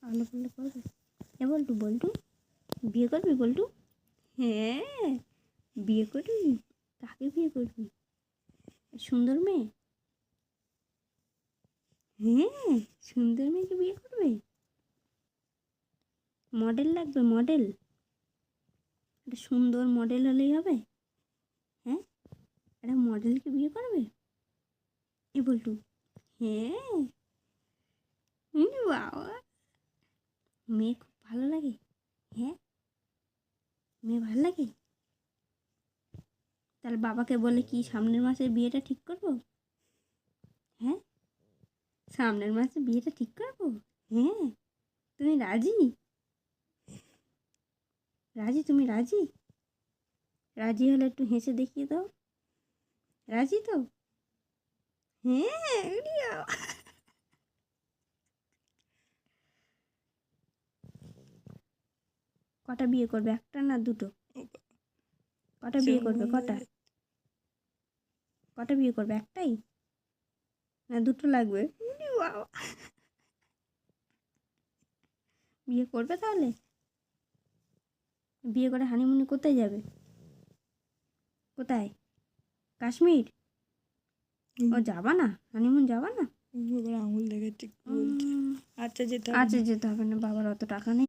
পাগলা পাগলা করবে। এ বল্টু, বল্টু বিয়ে করবি? বল্টু হ্যাঁ বিয়ে করবি। কাকে বিয়ে করবি? সুন্দর মেয়ে? হ্যাঁ সুন্দর মেয়েকে বিয়ে করবে। মডেল লাগবে, মডেল। একটা সুন্দর মডেল হলেই হবে। হ্যাঁ একটা মডেলকে বিয়ে করবে। এ বল্টু হ্যাঁ। বাবা মেয়ে খুব ভালো লাগে। হ্যাঁ মেয়ে ভালো লাগে। তাহলে বাবাকে বলে কি সামনের মাসে বিয়েটা ঠিক করবো? হ্যাঁ সামনের মাসে বিয়েটা ঠিক করবো। হ্যাঁ তুমি রাজি? রাজি? তুমি রাজি? রাজি হলে একটু হেসে দেখিয়ে দাও। রাজি তো? হ্যাঁ উড়ি বাবা। কটা বিয়ে করবে? একটা না দুটো? কটা বিয়ে করবে? কটা? কটা বিয়ে করবে? একটাই না দুটো লাগবে? উড়ি বাবা। বিয়ে করবে তাহলে? বিয়ে করে হানিমুনে কোথায় যাবে? কোথায়? কাশ্মীর? ও যাবা না? হানিমুন যাবা না? আঙুল দেখাচ্ছে কি বলছে। আচ্ছা যেতে হবে আচ্ছা যেতে হবে না, বাবার অত টাকা নেই।